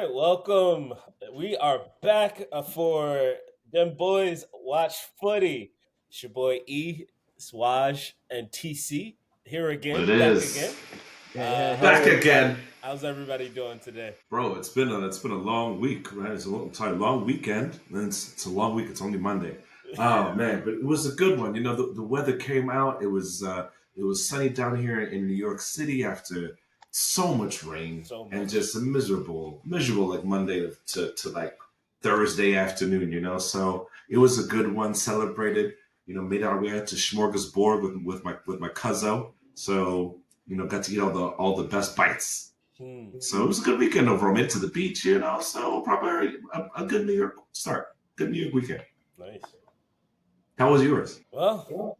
right, welcome. We are back for Them Boys Watch Footy. It's your boy E, Swaj, and TC here What it again, back again. is. How's Back Hey. everybody? again. How's everybody doing today? Bro, it's been a long week, right? Long weekend. And it's a long week. It's only Monday. Oh man, but it was a good one. The weather came out. It was sunny down here in New York City after so much rain So and much. just a miserable like Monday to like Thursday afternoon. So it was a good one. Celebrated. Made our way out to Smorgasbord with my cousin. So got to eat all the best bites. Hmm, So it was a good weekend overall. Made it to the beach. So probably a good New York start. Good New York weekend. nice. How was yours? Well,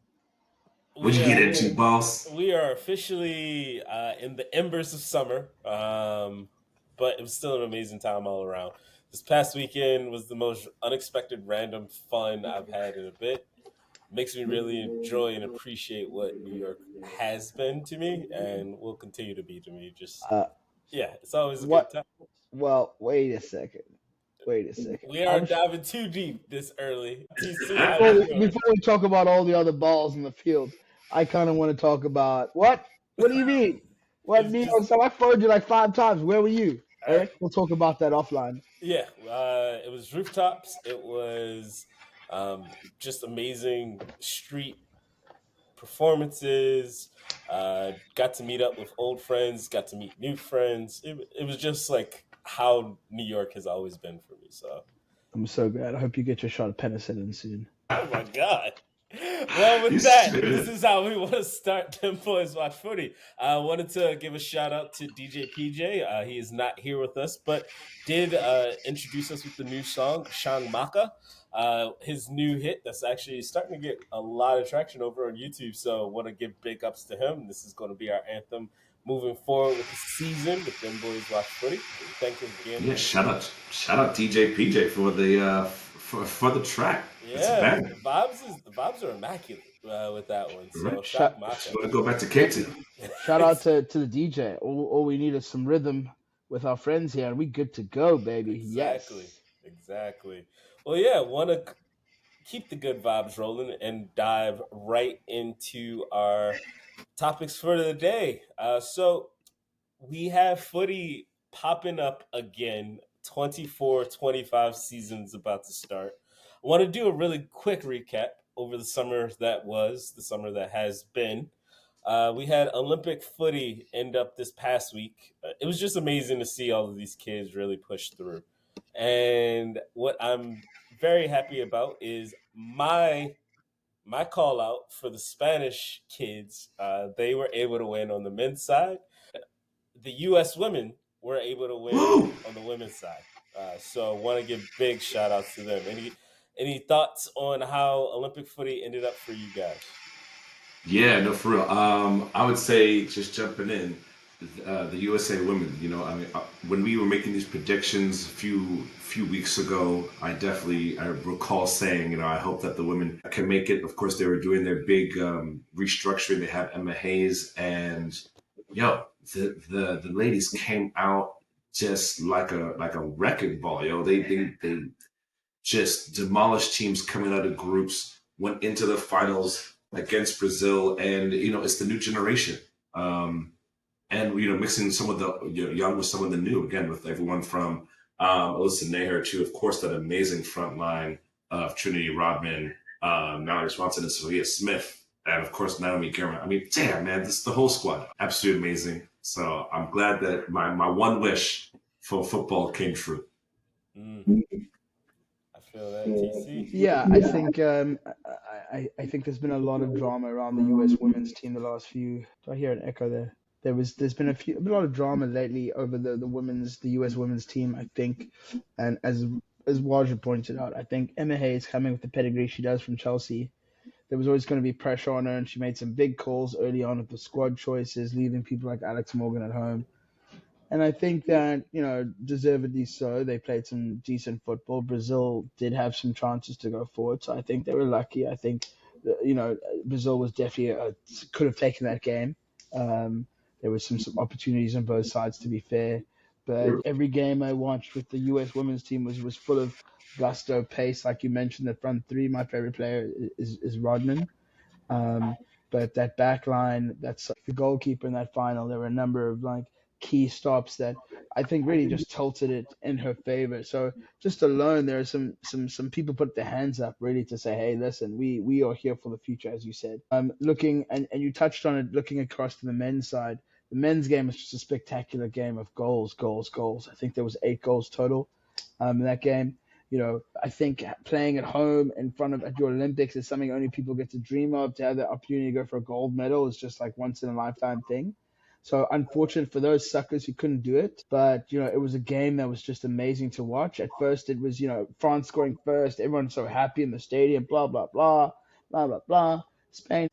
What'd we you get are into, boss? we are officially in the embers of summer, but it was still an amazing time all around. This past weekend was the most unexpected, random fun I've had in a bit. Makes me really enjoy and appreciate what New York has been to me and will continue to be to me. Just Uh, yeah, it's always a good what? time. Well, wait a second. Wait a second. We aren't diving too deep this early. TC, how Before you we, doing? before we talk about all the other balls in the field, I kind of want to talk about what? What do you mean? What It's New just York? So I phoned you like 5 times. Where were you? all right. Okay, we'll talk about that offline. Yeah, it was rooftops. It was just amazing street performances. Got to meet up with old friends. Got to meet new friends. It was just like how New York has always been for me. So, I'm so glad. I hope you get your shot of penicillin soon. oh my god. Well, You with that, this stupid. is how we want to start Them Boys Watch Footy. I wanted to give a shout out to DJ PJ. He is not here with us, but did introduce us with the new song, Shang Maka. His new hit that's actually starting to get a lot of traction over on YouTube. So, want to give big ups to him. This is going to be our anthem moving forward with the season with Them Boys Watch Footy. Thank you Yeah, again. shout out DJ PJ for the track. It's a Yeah, banger. the vibes are immaculate with that one. So, Right? Shang Shout, Maka. Want to go back to Katie? shout out to the DJ. All we need is some rhythm with our friends here, and we good to go, baby. Exactly. Yes. Exactly. Well, yeah, want to keep the good vibes rolling and dive right into our topics for the day. So we have footy popping up again. 24-25 seasons about to start. I want to do a really quick recap over the summer that was, the summer that has been. We had Olympic footy end up this past week. It was just amazing to see all of these kids really push through. And what I'm very happy about is my call out for the Spanish kids. They were able to win on the men's side. The U.S. women were able to win Woo! on the women's side. So want to give big shout outs to them. Any thoughts on how Olympic footy ended up for you guys? Yeah, no, for real. I would say just jumping in, the USA women. When we were making these predictions a few weeks ago, I recall saying, I hope that the women can make it. Of course, they were doing their big restructuring. They had Emma Hayes, and the ladies came out just like a wrecking ball. They just demolished teams coming out of groups, went into the finals against Brazil, and it's the new generation. And mixing some of the young with some of the new again with everyone from Alyssa Nair to, of course, that amazing front line of Trinity Rodman, Mallory Swanson, and Sophia Smith, and of course Naomi Gilman. I mean, damn man, this is the whole squad, absolutely amazing. So I'm glad that my one wish for football came true. Mm, I feel that. TC? Yeah, I think I think there's been a lot of drama around the U.S. women's team the last few. Do I hear an echo there? There's been a lot of drama lately over the U.S. women's team. I think, and as Waja pointed out, I think Emma Hayes coming with the pedigree she does from Chelsea. There was always going to be pressure on her, and she made some big calls early on with the squad choices, leaving people like Alex Morgan at home. And I think that, deservedly so. They played some decent football. Brazil did have some chances to go forward, so I think they were lucky. I think, Brazil was definitely could have taken that game. There was some opportunities on both sides, to be fair. But every game I watched with the U.S. women's team was full of gusto, pace. Like you mentioned, the front three. My favorite player is Rodman. Um, but that back line, that's like the goalkeeper in that final. There were a number of like key stops that I think really just tilted it in her favor. So just alone, there are some people put their hands up really to say, hey, listen, we are here for the future, as you said. Looking and you touched on it, looking across to the men's side. The men's game was just a spectacular game of goals, goals, goals. I think there was 8 goals total in that game. I think playing at home in front of at your Olympics is something only people get to dream of. To have the opportunity to go for a gold medal is just like once in a lifetime thing. So unfortunate for those suckers who couldn't do it, but it was a game that was just amazing to watch. At first, it was France scoring first, everyone's so happy in the stadium, blah blah blah, blah blah blah. Spain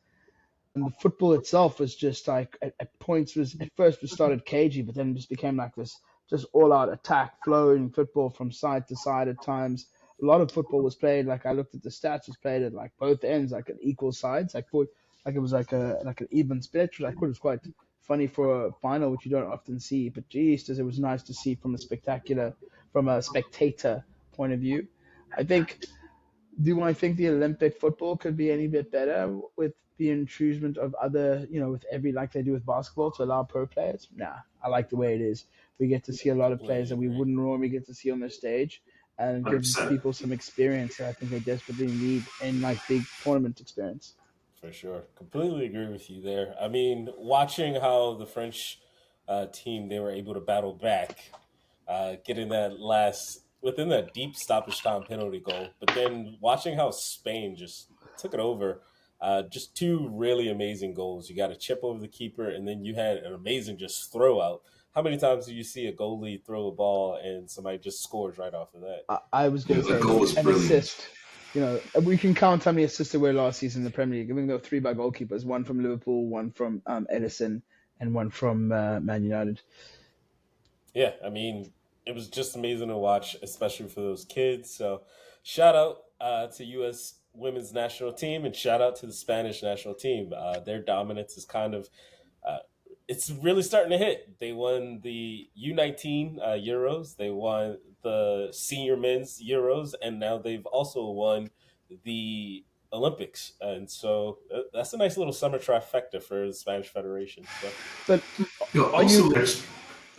and the football itself was just like at points was at first was started cagey, but then just became like this just all out attack, flowing football from side to side at times. A lot of football was played like I looked at the stats was played at like both ends, like at equal sides. I thought like it was like an even split, which I thought was quite funny for a final, which you don't often see. But geez, it was nice to see from a spectator point of view. I think do I think the Olympic football could be any bit better with the intrusion of other, with every like they do with basketball to allow pro players? Nah, I like the way it is. We get to see a lot of players Completely that we agree. wouldn't normally get to see on the stage, and it gives 100%. people some experience that I think they desperately need in like big tournament experience. For sure. Completely agree with you there. I mean, watching how the French team they were able to battle back, getting that last within that deep stoppage time penalty goal, but then watching how Spain just took it over. Just two really amazing goals. You got a chip over the keeper, and then you had an amazing just throw out. How many times do you see a goalie throw a ball and somebody just scores right off of that? I was going Yeah, to the say goal was an brilliant. assist. We can count how many assists there were last season in the Premier League. I think there were three by goalkeepers: one from Liverpool, one from Edison, and one from Man United. Yeah, I mean, it was just amazing to watch, especially for those kids. So, shout out to U.S. women's national team, and shout out to the Spanish national team. Their dominance is kind of uh, it's really starting to hit. They won the U19 Euros, they won the senior men's Euros, and now they've also won the Olympics. And so that's a nice little summer trifecta for the Spanish Federation. So, But You know, are you? also,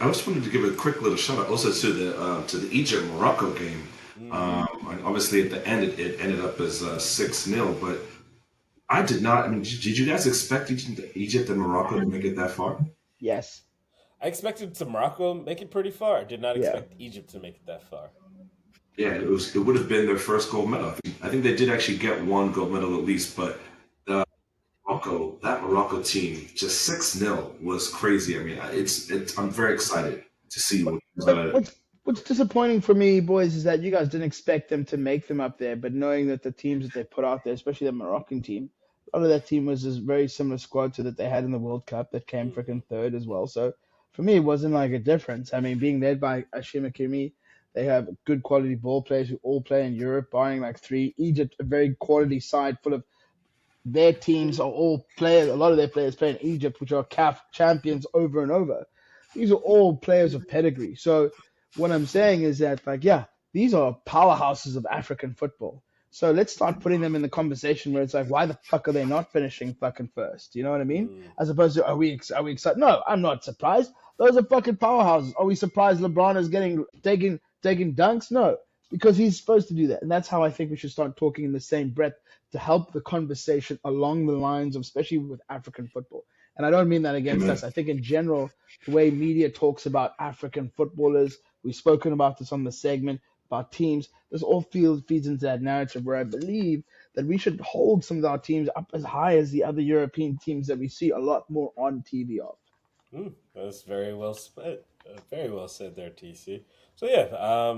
I just wanted to give a quick little shout out also to the Egypt Morocco game. mhm. And obviously, at the end, it ended up as 6-0. But I did not. I mean, did you guys expect Egypt and Morocco to make it that far? Yes. I expected to Morocco make it pretty far. I did not Yeah. expect Egypt to make it that far. Yeah, it would have been their first gold medal. I think they did actually get one gold medal at least, but that Morocco team, just 6-0 was crazy. I mean, I'm very excited to see But what comes out but of it. what's disappointing for me, boys, is that you guys didn't expect them to make them up there, but knowing that the teams that they put out there, especially the Moroccan team, a lot of that team was a very similar squad to that they had in the World Cup that came Hmm. freaking third as well. So for me, it wasn't like a difference. I mean, being led by Ashim Hakimi, they have good quality ball players who all play in Europe, barring like three. Egypt, a very quality side full of their teams are all players. A lot of their players play in Egypt, which are CAF champions over and over. These are all players of pedigree. So what I'm saying is that, like, yeah, these are powerhouses of African football. So let's start putting them in the conversation where it's like, why the fuck are they not finishing fucking first? You know what I mean? Mm. As opposed to, are we excited? No, I'm not surprised. Those are fucking powerhouses. Are we surprised LeBron is getting taking dunks? No, because he's supposed to do that, and that's how I think we should start talking in the same breath to help the conversation along the lines of, especially with African football. And I don't mean that against Amen. us. I think in general, the way media talks about African footballers, we've spoken about this on the segment about teams. This all feeds into that narrative where I believe that we should hold some of our teams up as high as the other European teams that we see a lot more on TV of. That's very well said. Very well said there, TC. So yeah,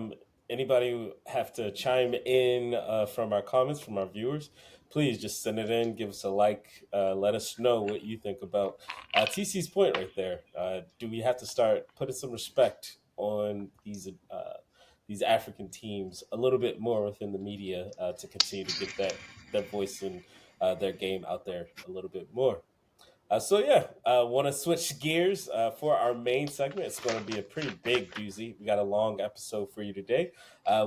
anybody who have to chime in from our comments from our viewers, please just send it in. Give us a like. Let us know what you think about TC's point right there. Do we have to start putting some respect on these African teams a little bit more within the media to continue to get that their voice and their game out there a little bit more? Want to switch gears for our main segment. It's going to be a pretty big doozy. We got a long episode for you today.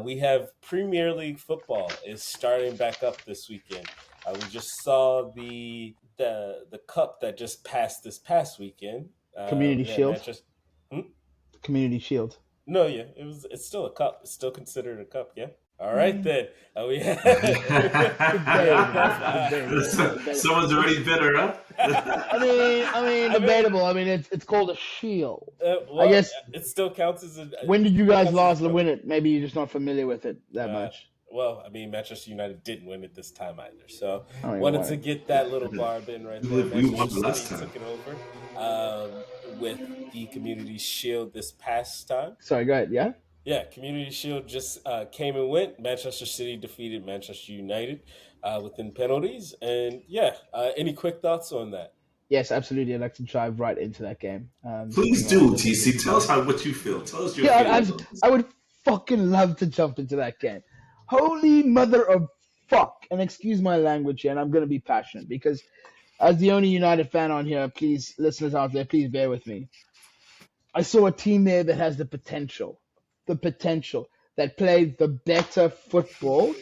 We have Premier League football is starting back up this weekend. We just saw the cup that just passed this past weekend. Community We had Shield. Manchester. Hmm? Community Shield. No, yeah, it's still a cup. It's still considered a cup. Yeah. All right Mm, then. We have we have debatable. Someone's already bitter, huh? I mean, Debatable. I mean, it's called a shield. I well, guess. it still counts as a. When did It you still guys counts as a last cup. win it? Maybe you're just not familiar with it that Uh, much. well, I mean, Manchester United didn't win it this time either. So I don't even wanted want to it. get that little barb in right there. We Manchester won the last City time. took it over with the Community Shield this past time. Sorry, go ahead. Yeah. Yeah, Community Shield just came and went. Manchester City defeated Manchester United within penalties. And any quick thoughts on that? Yes, absolutely. I'd like to dive right into that game. Please Talking about do, the TC. Tell us what you feel. Tell us your yeah, feelings on this. I would fucking love to jump into that game. Holy mother of fuck! And excuse my language here, and I'm gonna be passionate because as the only United fan on here, please, listeners out there, please bear with me. I saw a team there that has the potential that played the better football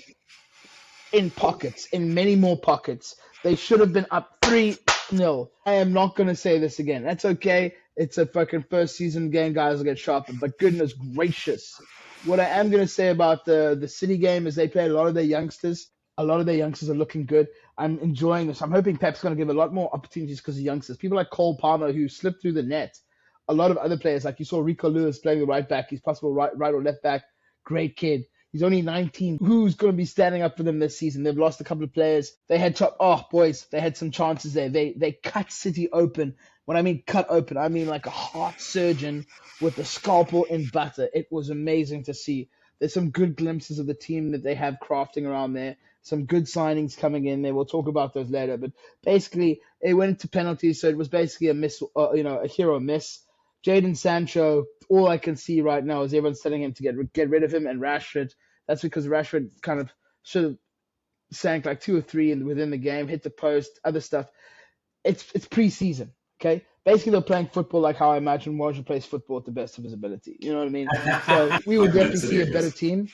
in pockets, in many more pockets. They should have been up 3-0. I am not going to say this again. That's okay. It's a fucking first season game. Guys will get sharpened. But goodness gracious. What I am going to say about the City game is they played a lot of their youngsters. A lot of their youngsters are looking good. I'm enjoying this. I'm hoping Pep's going to give a lot more opportunities because of youngsters. People like Cole Palmer who slipped through the net. A lot of other players, like you saw Rico Lewis playing the right back. He's possible right or left back. Great kid. He's only 19. Who's going to be standing up for them this season? They've lost a couple of players. They had boys, they had some chances there. They cut City open. When I mean cut open, I mean like a heart surgeon with a scalpel in butter. It was amazing to see. There's some good glimpses of the team that they have crafting around there. Some good signings coming in there. We'll talk about those later. But basically, it went into penalties, so it was basically a miss, a hero miss. Jadon Sancho, all I can see right now is everyone's telling him to get rid of him, and Rashford. That's because Rashford kind of should have sank like 2 or 3 within the game, hit the post, other stuff. It's preseason, okay? Basically, they're playing football like how I imagine Warrior plays football at the best of his ability. You know what I mean? So we will definitely see a better team.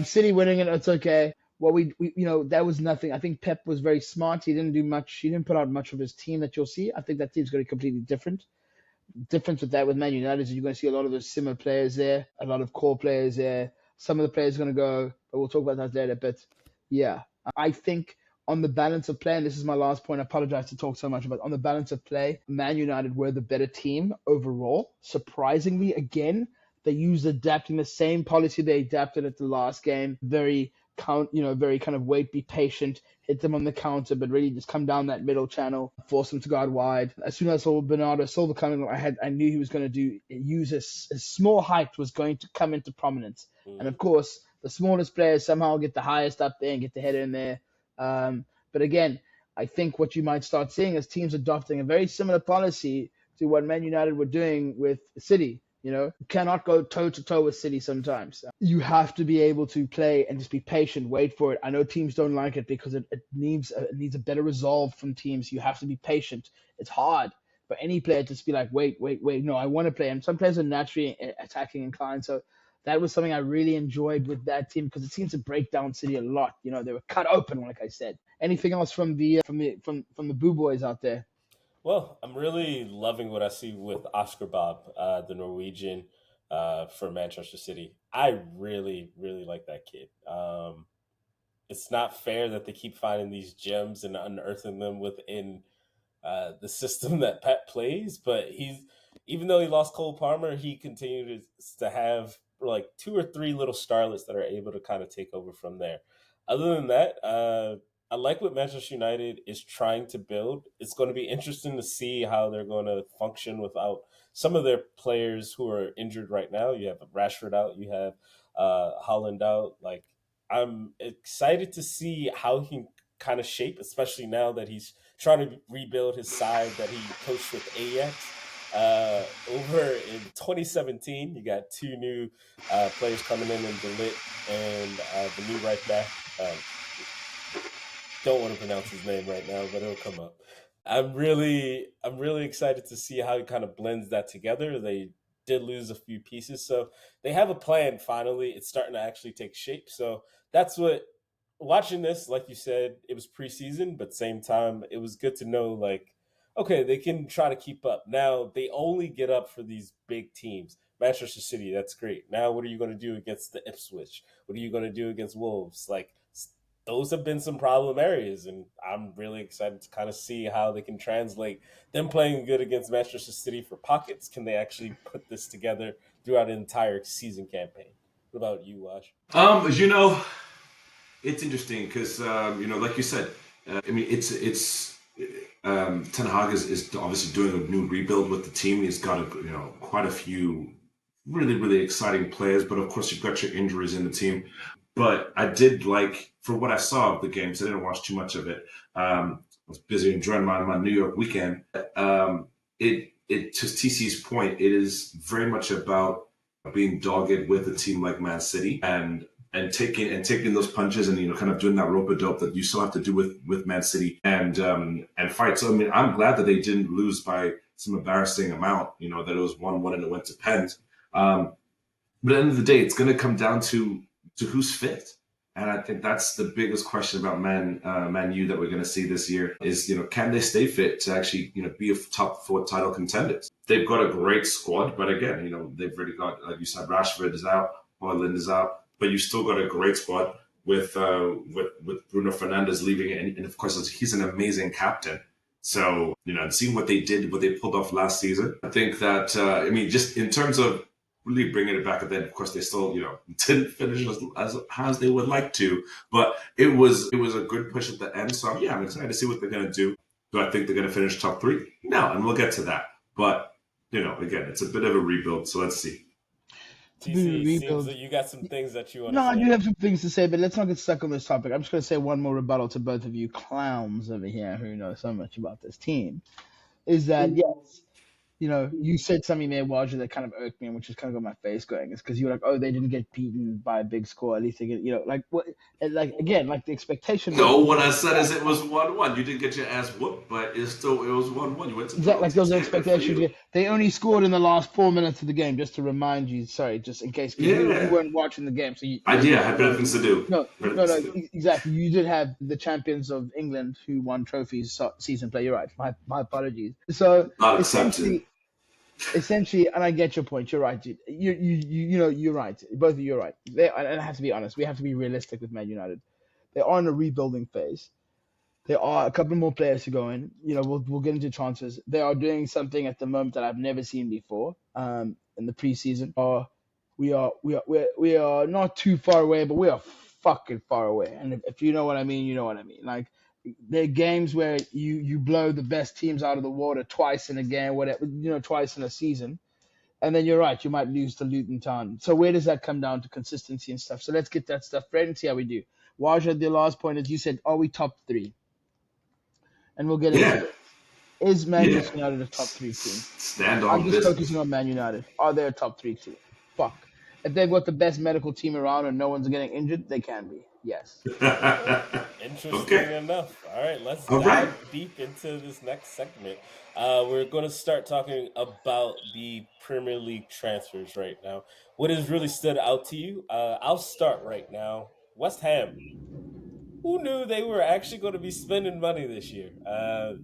City winning it, it's okay. Well, we that was nothing. I think Pep was very smart. He didn't do much. He didn't put out much of his team that you'll see. I think that team's going to be completely different. Difference with that with Man United is you're going to see a lot of those similar players there, a lot of core players there. Some of the players are going to go, but we'll talk about that later. But yeah, I think on the balance of play, and this is my last point, I apologize to talk so much about on the balance of play, Man United were the better team overall. Surprisingly, again, they used adapting the same policy they adapted at the last game. Very very kind of wait, be patient, hit them on the counter, but really just come down that middle channel, force them to go out wide. As soon as I saw Bernardo Silva coming, I knew he was going to use his small height was going to come into prominence. And of course, the smallest players somehow get the highest up there and get the header in there. But again, I think what you might start seeing is teams adopting a very similar policy to what Man United were doing with City. You cannot go toe to toe with City sometimes. You have to be able to play and just be patient, wait for it. I know teams don't like it because it needs a better resolve from teams. You have to be patient. It's hard for any player to just be like, wait. No, I want to play. And some players are naturally attacking inclined. So that was something I really enjoyed with that team because it seems to break down City a lot. They were cut open, like I said. Anything else from the Boo Boys out there? Well, I'm really loving what I see with Oscar Bob, the Norwegian for Manchester City. I really, really like that kid. It's not fair that they keep finding these gems and unearthing them within the system that Pep plays, but even though he lost Cole Palmer, he continued to have like 2 or 3 little starlets that are able to kind of take over from there. Other than that, I like what Manchester United is trying to build. It's going to be interesting to see how they're going to function without some of their players who are injured right now. You have Rashford out, you have Holland out. Like, I'm excited to see how he can kind of shape, especially now that he's trying to rebuild his side that he coached with Ajax. Over in 2017, you got 2 new players coming in De Ligt and the new right back. Don't want to pronounce his name right now, but it'll come up. I'm really excited to see how he kind of blends that together. They did lose a few pieces, so they have a plan finally. It's starting to actually take shape. So that's what watching this, like you said, it was preseason, but same time it was good to know like okay, they can try to keep up. Now they only get up for these big teams. Manchester City, that's great. Now what are you going to do against the Ipswich? What are you going to do against Wolves? Like those have been some problem areas, and I'm really excited to kind of see how they can translate them playing good against Manchester City for pockets. Can they actually put this together throughout an entire season campaign? What about you, Wash? You know, it's interesting because like you said, I mean, it's Ten Hag is obviously doing a new rebuild with the team. He's got quite a few really exciting players, but of course you've got your injuries in the team. But I did like for what I saw of the games. I didn't watch too much of it. I was busy enjoying my New York weekend. It to TC's point, it is very much about being dogged with a team like Man City and taking those punches and kind of doing that rope a dope that you still have to do with Man City and fight. So I mean, I'm glad that they didn't lose by some embarrassing amount. That it was 1-1 and it went to pens. But at the end of the day, it's going to come down to who's fit. And I think that's the biggest question about Man U that we're going to see this year is can they stay fit to actually be a top four title contenders? They've got a great squad, but again they've already got, like you said, Rashford is out, Haaland is out, but you still got a great squad with Bruno Fernandes leaving, and of course he's an amazing captain. So and seeing what they did, what they pulled off last season, I think that I mean, just in terms of really bringing it back. And then, of course, they still, didn't finish as they would like to. But it was a good push at the end. So yeah, I'm excited to see what they're going to do. Do I think they're going to finish top three? No, and we'll get to that. But again, it's a bit of a rebuild. So let's see. To be TC, seems rebuild. that you got some things that you want to No, I do say. have some things to say, but let's not get stuck on this topic. I'm just going to say one more rebuttal to both of you clowns over here who know so much about this team. Is that yes, you said something there, Waj, that kind of irked me, and which just kind of got my face going. Is because you were like, oh, they didn't get beaten by a big score. At least they get, like what, and like again, like the expectation was No, what I said is it was 1-1. You didn't get your ass whooped, but it was 1-1. You went to exactly like there was penalties. an Yeah, good for expectation to you. get. They only scored in the last 4 minutes of the game. Just to remind you, sorry, just in case, because you Yeah. weren't watching the game, so I you yeah, I don't had better know. things to do. No, Better no, things no, to do. exactly. You did have the champions of England who won trophies season play. You're right. My apologies. So Not accepted. essentially, and I get your point. You're right, dude. You're right. Both of you are right. And I have to be honest. We have to be realistic with Man United. They are in a rebuilding phase. There are a couple more players to go in. We'll get into transfers. They are doing something at the moment that I've never seen before. In the preseason, we are not too far away, but we are fucking far away. And if you know what I mean, you know what I mean. Like there are games where you blow the best teams out of the water twice in a game, whatever, twice in a season, and then you're right, you might lose to Luton Town. So where does that come down to consistency and stuff? So let's get that stuff right and see how we do. Waja, the last point is you said, are we top three? And we'll get into Yeah. this. Is Yeah. Manchester United a top three team? Stand I'm on just business. focusing on Man United. Are they a top three team? Fuck. If they've got the best medical team around and no one's getting injured, they can be. Yes. Okay. Interesting Okay. enough. All right, let's All right. dive deep into this next segment. We're going to start talking about the Premier League transfers right now. What has really stood out to you? I'll start right now. West Ham. Who knew they were actually going to be spending money this year?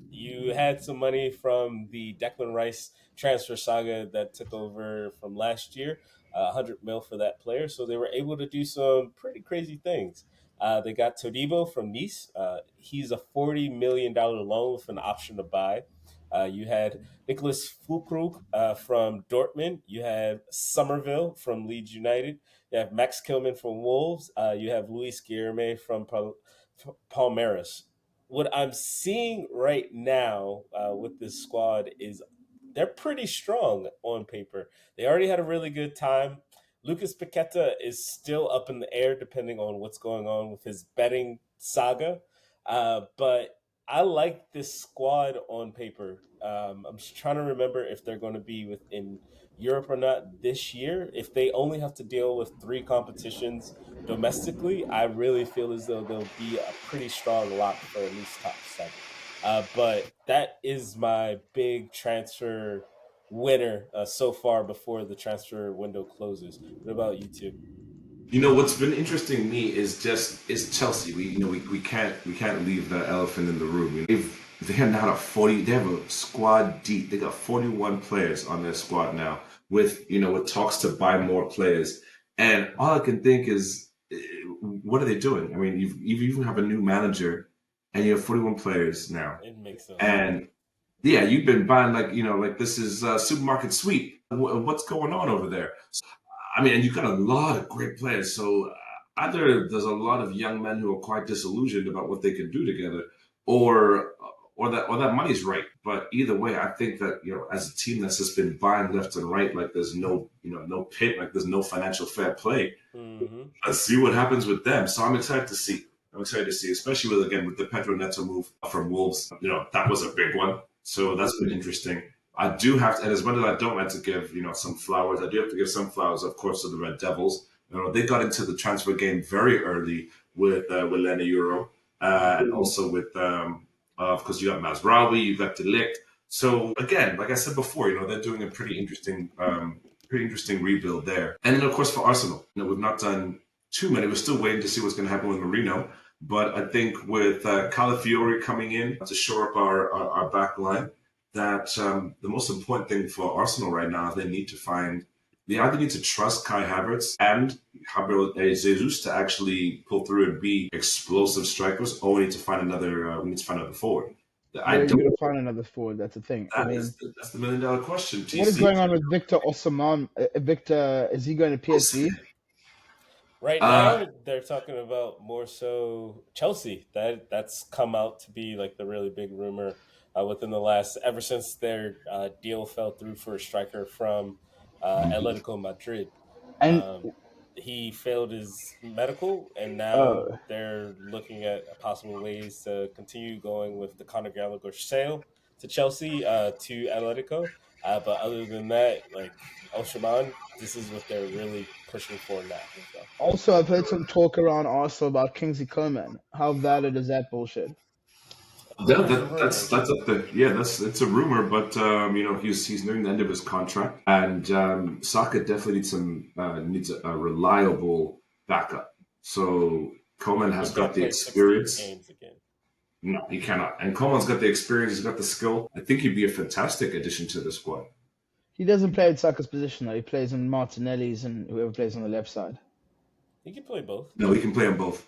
You had some money from the Declan Rice transfer saga that took over from last year, 100 mil for that player. So they were able to do some pretty crazy things. They got Todibo from Nice. He's a $40 million loan with an option to buy. You had Nicholas Fulkrug from Dortmund. You have Somerville from Leeds United. You have Max Kilman from Wolves. You have Luis Guilherme from Palmeiras. What I'm seeing right now with this squad is they're pretty strong on paper. They already had a really good time. Lucas Paqueta is still up in the air depending on what's going on with his betting saga. But I like this squad on paper. I'm just trying to remember if they're going to be within Europe or not this year. If they only have to deal with three competitions domestically, I really feel as though they'll be a pretty strong lock for at least top seven. But that is my big transfer winner so far before the transfer window closes. What about you two? What's been interesting to me is Chelsea. We can't leave the elephant in the room. They have now a 40. They have a squad deep. They got 41 players on their squad now. With talks to buy more players, and all I can think is, what are they doing? I mean, you even have a new manager, and you have 41 players now, It makes no sense. and yeah, you've been buying like this is supermarket sweep. What's going on over there? I mean, and you've got a lot of great players. So either there's a lot of young men who are quite disillusioned about what they can do together, or or that money's right. But either way, I think that as a team that's just been buying left and right, like there's no pit, like there's no financial fair play. Hmm. Let's see what happens with them. So I'm excited to see. I'm excited to see, especially with the Pedro Neto move from Wolves. That was a big one. So that's been interesting. I do have to, and as much as I don't like to give some flowers, I do have to give some flowers, of course, to the Red Devils. They got into the transfer game very early with Lena Euro, and also with of course you got Mazraoui, you got Delict. So again, like I said before, they're doing a pretty interesting rebuild there. And then of course for Arsenal, we've not done too many. We're still waiting to see what's going to happen with Marino. But I think with Calafiori coming in to shore up our back line, that the most important thing for Arsenal right now is they either need to trust Kai Havertz and Gabriel Jesus to actually pull through and be explosive strikers, or we need to find another forward. I Where are you don't. going to find another forward? That's the thing. I mean, That's the $1 million question. what is TC. going on with Victor Osimhen? Victor, is he going to PSG? Right Uh, now, they're talking about more so Chelsea. That's come out to be like the really big rumor within the last ever since their deal fell through for a striker from Atletico Madrid. And Um, he failed his medical, and now oh, they're looking at possible ways to continue going with the Conor Gallagher sale to Chelsea to Atletico. But other than that, like Oshaman, this is what they're really pushing for now. So. also I've heard some talk around Arsenal about Kingsley Coman. How valid is that bullshit? Rumors are that's rumors. up there. Yeah, that's it's a rumor, but he's nearing the end of his contract, and Saka definitely needs a reliable backup. So Coleman He has got can't the play 60 experience. games again. No, he cannot. And Coleman's got the experience. He's got the skill. I think he'd be a fantastic addition to the squad. He doesn't play in Saka's position though. He plays in Martinelli's and whoever plays on the left side. He can play both. No, he can play on both.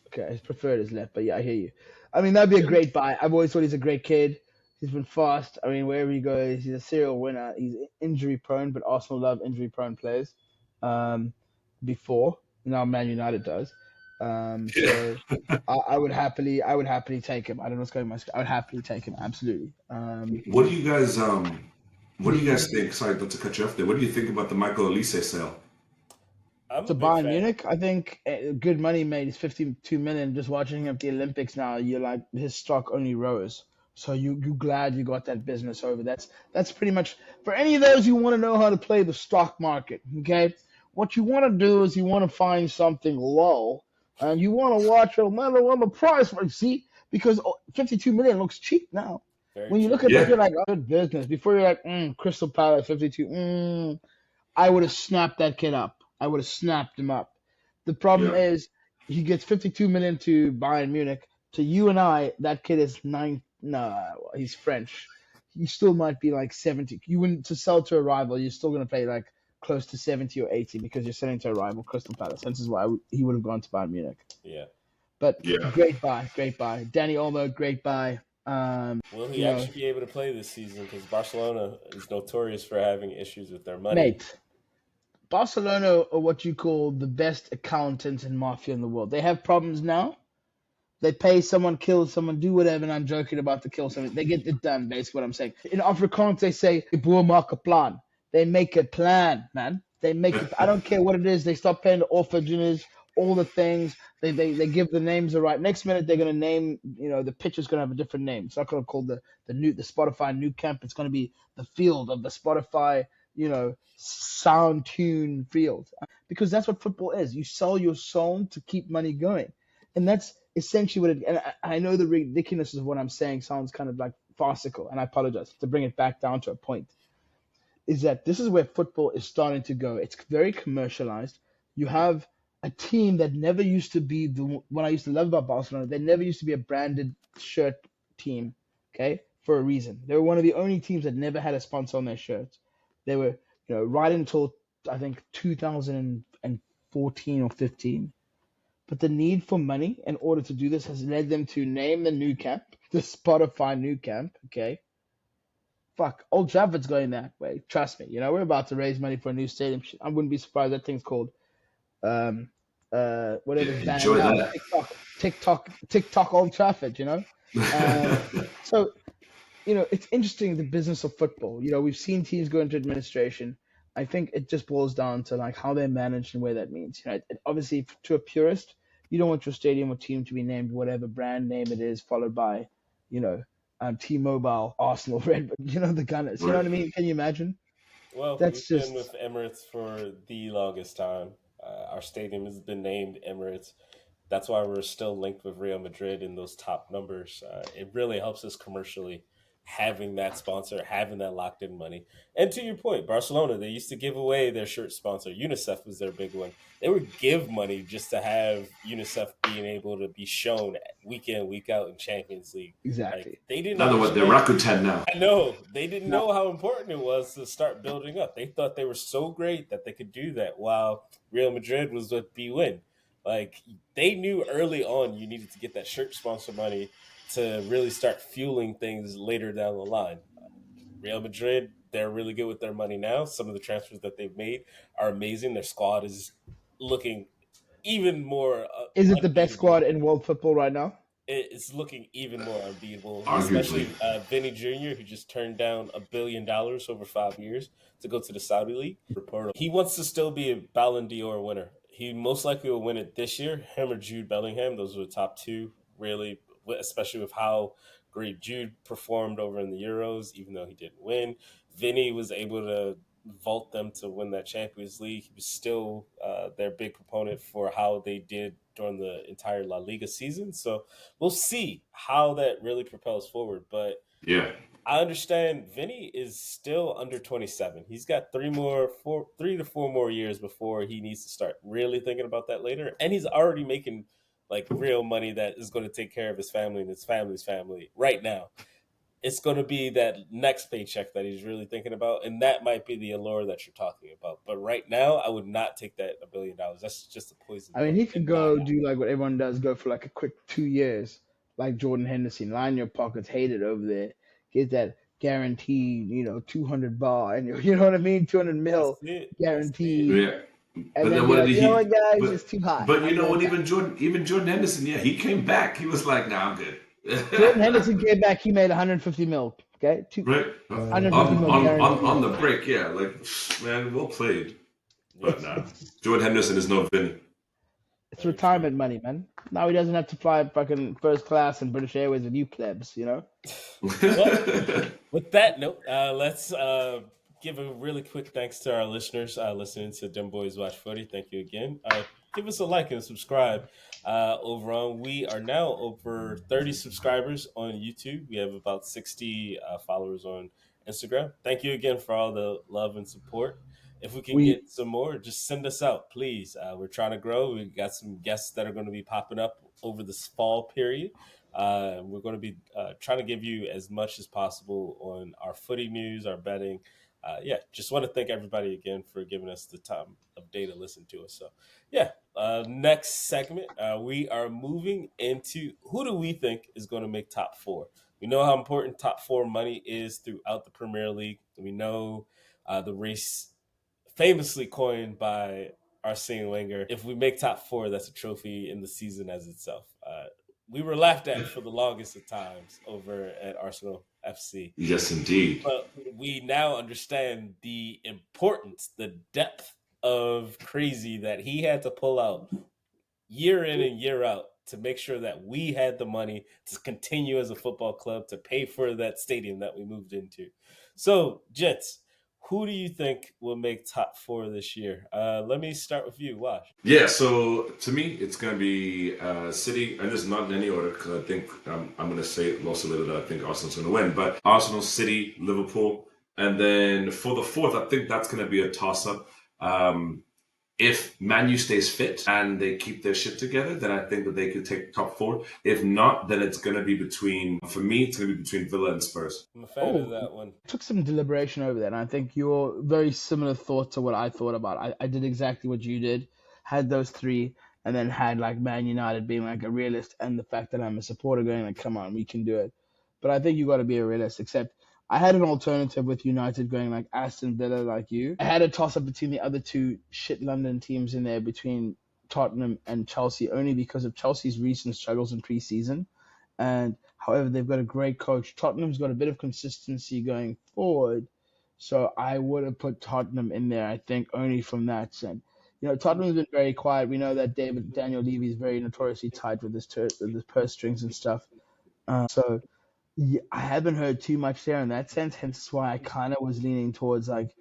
Okay, his preferred is left, but yeah, I hear you. I mean, that'd be a great buy. I've always thought he's a great kid. He's been fast. I mean, wherever he goes, he's a serial winner. He's injury prone, but Arsenal love injury prone players. Um, before now, Man United does. So I would happily take him. I don't know what's going on. I would happily take him. Absolutely. What do you guys What do you guys think? Sorry, not to cut you off there. What do you think about the Michael Olise sale? I'm a To big Bayern fan. Munich, I think good money made. He's 52 million. Just watching him at the Olympics now, you're like his stock only rose. So you glad you got that business over. That's pretty much for any of those who want to know how to play the stock market. Okay, what you want to do is you want to find something low, and you want to watch no matter what the price. See, because 52 million looks cheap now. Very When you look true. at that, Yeah, you're like, oh, good business. Before you're like, Crystal Palace 52. I would have snapped that kid up. I would have snapped him up. The problem yeah, is he gets 52 million to Bayern Munich. To you and I, that kid is nine. No, he's French. He still might be like 70. You wouldn't to sell to a rival. You're still going to pay like close to 70 or 80 because you're selling to a rival, Crystal Palace. This is why he would have gone to Bayern Munich. Yeah. But yeah. great buy, great buy. Danny Olmo, great buy. Will he You know, actually be able to play this season? Because Barcelona is notorious for having issues with their money. mate, Barcelona are what you call the best accountants and mafia in the world. They have problems now. They pay someone, kill someone, do whatever, and I'm joking about the kill someone. They get it done, basically what I'm saying. In Afrikaans, they say, boer maak 'n plan. They make a plan, man. They make it. I don't care what it is. They stop paying the orphanages, all the things. They give the names the right. Next minute, they're going to name, the pitch is going to have a different name. It's not going to call the Spotify new camp. It's going to be the field of the Spotify, sound tune field. Because that's what football is. You sell your soul to keep money going. And that's essentially what it. And I know the ridiculousness of what I'm saying sounds kind of like farcical, and I apologize to bring it back down to a point. Is that this is where football is starting to go? It's very commercialized. You have a team that never used to be the what I used to love about Barcelona. They never used to be a branded shirt team. Okay, for a reason. They were one of the only teams that never had a sponsor on their shirts. They were, right until I think 2014 or 15. But the need for money in order to do this has led them to name the new camp, the Spotify new camp. Okay, fuck, Old Trafford's going that way. Trust me. We're about to raise money for a new stadium. I wouldn't be surprised. That thing's called um Yeah, whatever's banned enjoy now. that. TikTok Old Trafford. So it's interesting the business of football. We've seen teams go into administration. I think it just boils down to like how they're managed and where that means. Obviously, to a purist, you don't want your stadium or team to be named whatever brand name it is, followed by, you know, T-Mobile, Arsenal, Red, the Gunners. You know Right. what I mean? Can you imagine? Well, That's we've been just with Emirates for the longest time. Our stadium has been named Emirates. That's why we're still linked with Real Madrid in those top numbers. It really helps us commercially having that sponsor, having that locked in money. And to your point, Barcelona, they used to give away their shirt sponsor. UNICEF was their big one. They would give money just to have UNICEF being able to be shown week in, week out in Champions League. Like exactly. they didn't Another one, they're understand. Rakuten now. I know they didn't Now, know how important it was to start building up. They thought they were so great that they could do that, while Real Madrid was with B-Win. Like they knew early on you needed to get that shirt sponsor money to really start fueling things later down the line. Real Madrid, they're really good with their money now. Some of the transfers that they've made are amazing. Their squad is looking even more is it the best unbeatable. squad in world football right now? It's looking even more unbeatable, Arguably. especially Vinny Jr., who just turned down $1 billion over 5 years to go to the Saudi League. He wants to still be a Ballon d'Or winner. He most likely will win it this year. Him or Jude Bellingham, those are the top two, really, especially with how great Jude performed over in the Euros, even though he didn't win. Vinny was able to vault them to win that Champions League. He was still their big proponent for how they did during the entire La Liga season. So we'll see how that really propels forward. But Yeah. I understand Vinny is still under 27. He's got 3 to 4 more years before he needs to start really thinking about that later. And he's already making like real money that is going to take care of his family and his family's family right now. It's going to be that next paycheck that he's really thinking about, and that might be the allure that you're talking about. But right now, I would not take that $1 billion. That's just a poison I mean, pill he could in my go mind. do like what everyone does, go for like a quick 2 years, like Jordan Henderson, line your pockets, hate it over there, get that guaranteed, 200 bar, and you know what I mean, 200 That's mil it. That's it. guaranteed, Yeah. and But then then be what like, did you know he? what, guys, But it's too hot. but you I'm know going what? back. Even Jordan Henderson, yeah, he came back. He was like, "Nah, I'm good." Jordan Henderson came back, he made 150 mil, okay, Right. 150 mil On guaranteed. the break, yeah. Like, man, well played. But It's nah, it's Jordan Henderson is no Vinny. it's Very true. retirement money, man. Now he doesn't have to fly fucking first class in British Airways with you plebs. Well, with that note, let's give a really quick thanks to our listeners listening to Dem Boys Watch Footy. Thank you again. Give us a like and subscribe over on. We are now over 30 subscribers on YouTube. We have about 60 followers on Instagram. Thank you again for all the love and support. If we can We get some more, just send us out, please. We're trying to grow. We got some guests that are going to be popping up over this fall period. We're going to be trying to give you as much as possible on our footy news, our betting. Yeah, just want to thank everybody again for giving us the time of day to listen to us. So, yeah, next segment, we are moving into who do we think is going to make top four. We know how important top four money is throughout the Premier League. We know the race famously coined by Arsene Wenger. If we make top four, that's a trophy in the season as itself. We were laughed at for the longest of times over at Arsenal FC. Yes, indeed. But we now understand the importance, the depth of crazy that he had to pull out year in and year out to make sure that we had the money to continue as a football club to pay for that stadium that we moved into. So, gents, Who do you think will make top four this year? Let me start with you, Wash. Yeah, so to me, it's going to be City, and this is not in any order because I think I'm going to say also later that I think Arsenal's going to win, but Arsenal, City, Liverpool, and then for the fourth, I think that's going to be a toss up. Um, if Manu stays fit and they keep their shit together, then I think that they could take top four. If not, then it's going to be for me, it's going to be between Villa and Spurs. I'm a fan of Oh, that one. took some deliberation over that, and I think your very similar thought to what I thought about. I did exactly what you did, had those three, and then had like Man United being like a realist, and the fact that I'm a supporter going like, come on, we can do it. But I think you got to be a realist. Except I had an alternative with United going like Aston Villa, like you. I had a toss up between the other two shit London teams in there between Tottenham and Chelsea, only because of Chelsea's recent struggles in preseason. And however, they've got a great coach. Tottenham's got a bit of consistency going forward. So I would have put Tottenham in there, I think, only from that sense. Tottenham's been very quiet. We know that Daniel Levy is very notoriously tight with his purse strings and stuff. So yeah, I haven't heard too much there in that sense. Hence why I kind of was leaning towards like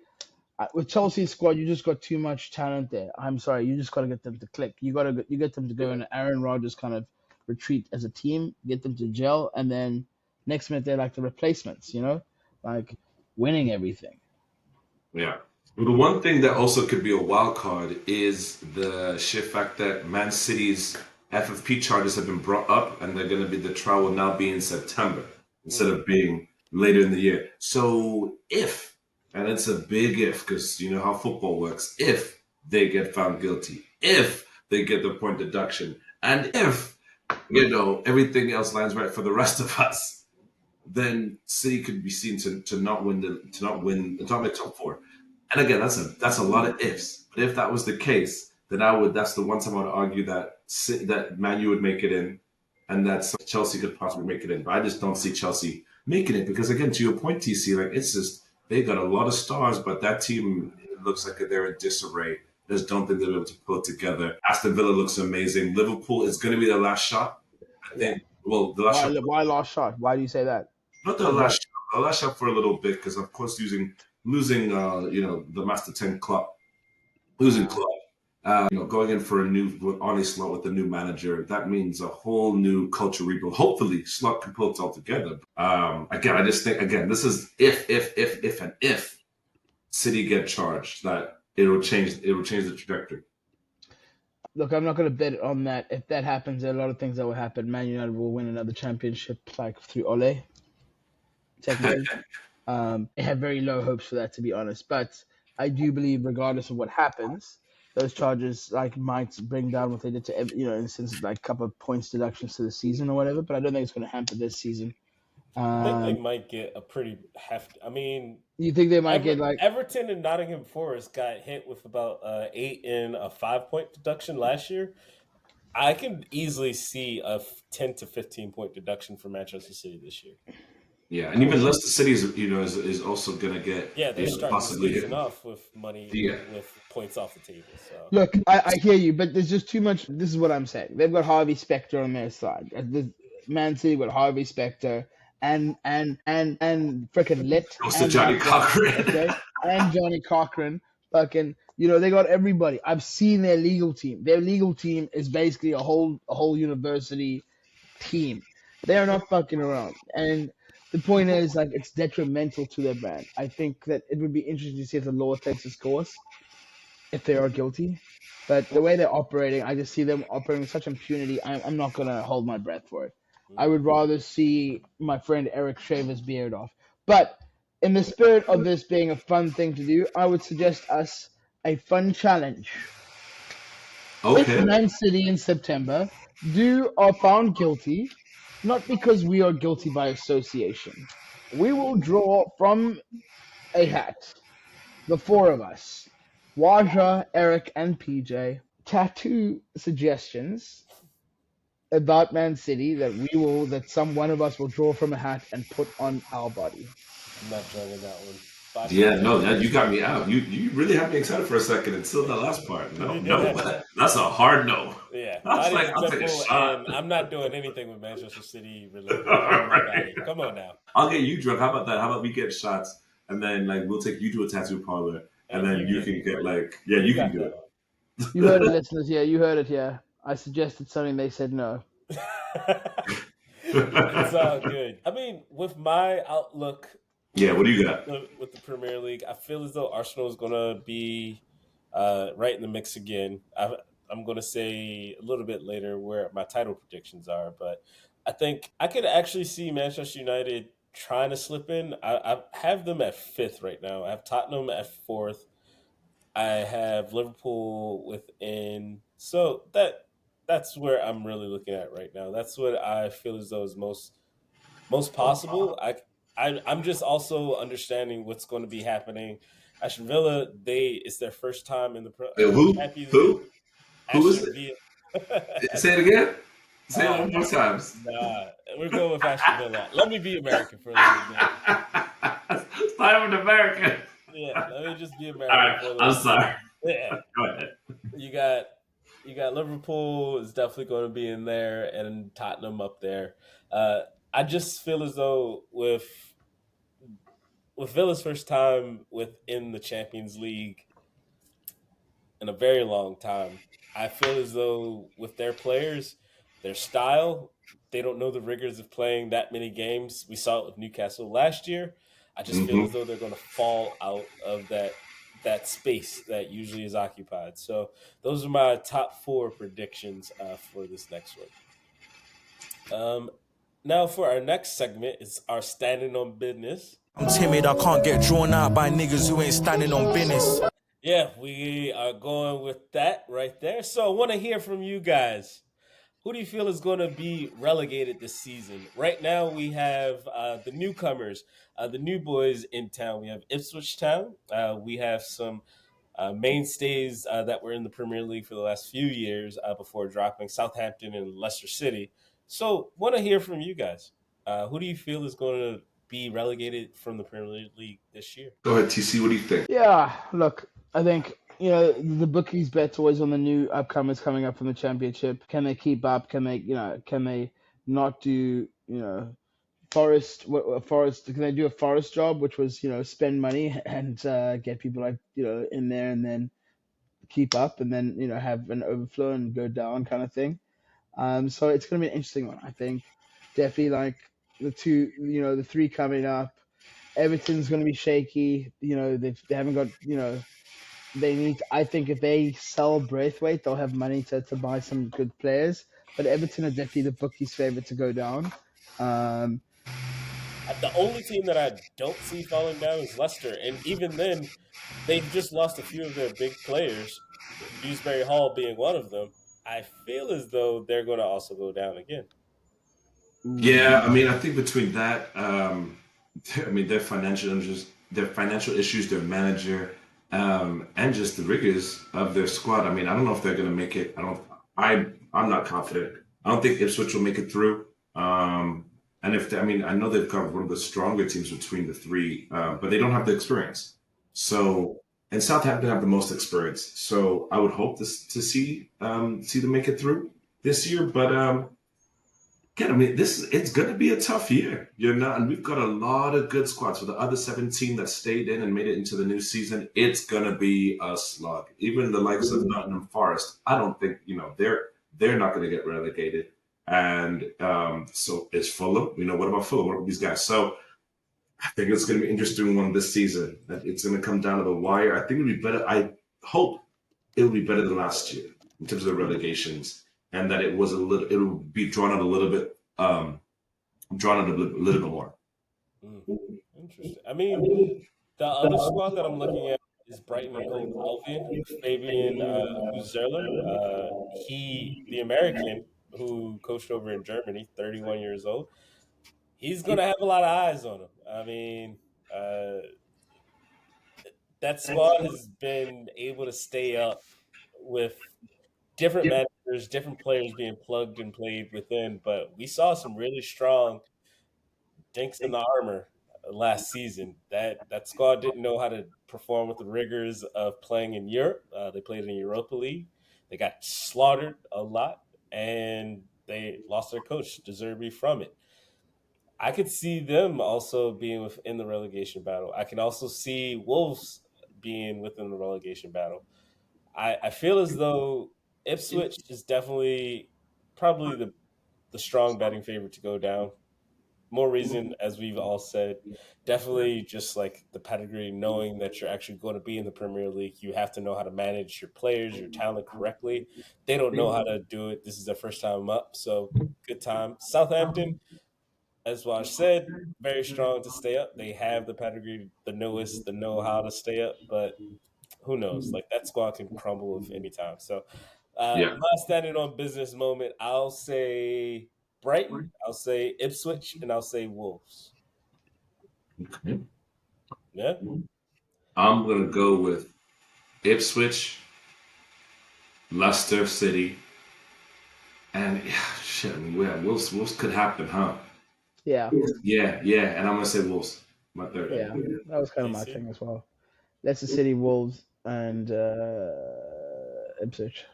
with Chelsea's squad, you just got too much talent there. I'm sorry, you just got to get them to click. You get them to go in Aaron Rodgers kind of retreat as a team, get them to gel, and then next minute they're like the replacements, like winning everything. Yeah. Well, the one thing that also could be a wild card is the sheer fact that Man City's FFP charges have been brought up, and they're going to be the trial will now be in September instead Mm. of being later in the year. So if, and it's a big if, because you know how football works, if they get found guilty, if they get the point deduction, and if everything else lands right for the rest of us, then City could be seen to not win to not make top four. And again, that's a lot of ifs. But if that was the case, then that's the one time I would argue that that Man U would make it in, and that Chelsea could possibly make it in. But I just don't see Chelsea making it because again, to your point, TC, like it's just they got a lot of stars, but that team looks like they're in disarray. I just don't think they're able to pull it together. Aston Villa looks amazing. Liverpool is going to be their last shot. I Yeah. think. Well, the last shot, Why last shot? Why do you say that? not the What about last shot, the last shot for a little bit because of course losing the Master 10 club losing it? club. Going in for a new Arne Slot with a new manager, that means a whole new culture rebuild. Hopefully, Slot can pull it all together. Again, I just think this is if City get charged, that it'll change the trajectory. Look, I'm not going to bet on that. If that happens, there are a lot of things that will happen. Man United will win another championship, like through Ole, technically. I have very low hopes for that, to be honest. But I do believe, regardless of what happens, those charges like might bring down what they did to in a sense like a couple of points deductions to the season or whatever. But I don't think it's going to hamper this season. I think they Um, might get a pretty hefty. I mean, you think they might get like Everton and Nottingham Forest got hit with about 8 and a 5 point deduction last year. I can easily see a 10 to 15 point deduction for Manchester City this year. Yeah, and even Leicester City is also going to get Yeah, they're starting the possibly season hit. off with money Yeah. with points off the table. So look, I hear you, but there's just too much. This is what I'm saying. They've got Harvey Specter on their side. Man City with Harvey Specter and freaking Lit Also and Johnny that guy, Cochran. okay, and Johnny Cochran. Fucking, they got everybody. I've seen their legal team. Their legal team is basically a whole university team. They are not fucking around. And the point is, like, it's detrimental to their brand. I think that it would be interesting to see if the law takes its course if they are guilty. But the way they're operating, I just see them operating with such impunity. I'm not going to hold my breath for it. I would rather see my friend Eric shave his beard off. But in the spirit of this being a fun thing to do, I would suggest us a fun challenge. If Okay. Man City in September are found guilty, not because we are guilty by association, we will draw from a hat, the four of us, Waja, Eric, and PJ, tattoo suggestions about Man City that some one of us will draw from a hat and put on our body. I'm not joining that one. Bosh, you Yeah, take no, it you first. got me out. You really had me excited for a second until the last part. No, no, Yeah. that's a hard no. Yeah, I was bodies like, are I'll take a temple, shot. and I'm not doing anything with Manchester City All related on my right. body. Come on now. I'll get you drunk. How about that? How about we get shots and then like we'll take you to a tattoo parlor, and and then you you get can get like yeah, you you can got do that it. You heard it, listeners. Yeah, you heard it here. I suggested something, they said no. on. It's all good. I mean, with my outlook Yeah, with what do you got? with the Premier League, I feel as though Arsenal is going to be right in the mix again. I'm going to say a little bit later where my title predictions are, but I think I could actually see Manchester United trying to slip in. I have them at fifth right now. I have Tottenham at fourth. I have Liverpool within. So that's where I'm really looking at right now. That's what I feel as though is most possible. I'm just also understanding what's going to be happening. Aston Villa, they it's their first time in the Who? Champions League. Who? Who is Aston it? Villa. Say it again. Say it uh, one more time. nah, we're going with Aston Villa. Let me be American for a little bit. Start with American. Yeah, let me just be All American right, for a I'm little bit. sorry. Yeah, Go ahead. you got you got Liverpool is definitely going to be in there, and Tottenham up there. Uh, I just feel as though with Villa's first time within the Champions League in a very long time, I feel as though with their players, their style, they don't know the rigors of playing that many games. We saw it with Newcastle last year. I just feel as Hmm. though they're going to fall out of that space that usually is occupied. So those are my top four predictions for this next one. Um, now for our next segment, it's our standing on business. I'm timid, I can't get drawn out by niggas who ain't standing on business. Yeah, we are going with that right there. So I want to hear from you guys. Who do you feel is going to be relegated this season? Right now, we have the newcomers, the new boys in town. We have Ipswich Town. We have some mainstays that were in the Premier League for the last few years before dropping Southampton and Leicester City. So, want to hear from you guys. Who do you feel is going to be relegated from the Premier League this year? Go ahead, TC. What do you think? Yeah, look, I think the bookies bet's always on the new upcomers coming up from the championship. Can they keep up? Can they not do Forest? Can they do a Forest job, which was spend money and get people like in there and then keep up and then have an overflow and go down kind of thing. So it's going to be an interesting one. I think definitely like the two, the three coming up. Everton's going to be shaky. They haven't got they need. I think if they sell Braithwaite, they'll have money to buy some good players. But Everton are definitely the bookies' favorite to go down. Um, The only team that I don't see falling down is Leicester, and even then, they've just lost a few of their big players, Dewsbury Hall being one of them. I feel as though they're going to also go down again. Yeah, ooh, I mean, I think between that, I mean, their financial issues, their manager, and just the rigors of their squad. I mean, I don't know if they're going to make it. I'm not confident. I don't think Ipswich will make it through. And if they, I mean, I know they've got one of the stronger teams between the three, but they don't have the experience. So, and Southampton have the most experience. So, I would hope to see them make it through this year, but. Yeah, I mean, it's going to be a tough year, and we've got a lot of good squads. For the other 17 that stayed in and made it into the new season, it's going to be a slug. Even the likes of Nottingham Forest, I don't think they're not going to get relegated. And so is Fulham. What about Fulham? What about these guys? So I think it's going to be an interesting one this season. It's going to come down to the wire. I think it'll be better. I hope it'll be better than last year in terms of the relegations, and that it'll be drawn out a little bit more. Mm, interesting. I mean, the other squad that I'm looking at is Brighton and Hove Albion. Fabian Huzerler, the American who coached over in Germany, 31 years old. He's going to have a lot of eyes on him. I mean, uh, that squad has been able to stay up with different managers, different players being plugged and played within. But we saw some really strong dinks in the armor last season. That squad didn't know how to perform with the rigors of playing in Europe. They played in Europa League. They got slaughtered a lot, and they lost their coach, Deserby, from it. I could see them also being within the relegation battle. I can also see Wolves being within the relegation battle. I feel as though Ipswich is definitely probably the strong betting favorite to go down. More reason, as we've all said, definitely just like the pedigree, knowing that you're actually going to be in the Premier League, you have to know how to manage your players, your talent correctly. They don't know how to do it. This is their first time up, so good time. Southampton, as Wash said, very strong to stay up. They have the pedigree, the newest, the know how to stay up, but who knows? Like that squad can crumble with any time. So, Yeah. my standing on business moment, I'll say Brighton, I'll say Ipswich, and I'll say Wolves. Okay. Yeah. I'm gonna go with Ipswich, Leicester City, and yeah, shit. I mean, yeah, Wolves could happen, huh? Yeah, Yeah, and I'm gonna say Wolves. My third. yeah, that was kind of my TC, thing as well. Leicester City, Wolves, and Ipswich.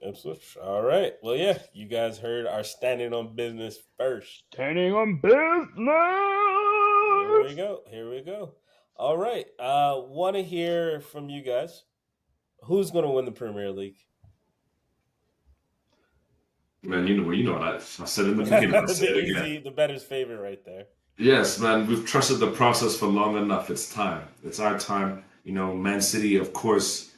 Ipswich. All right. Well, yeah, you guys heard our standing on business first. Standing on business. Here we go. Here we go. All right. Want to hear from you guys. Who's going to win the Premier League? Man, I said in the beginning. I'll say The it again. easy, the better's favorite right there. Yes, man, we've trusted the process for long enough. It's time. It's our time. Man City, of course,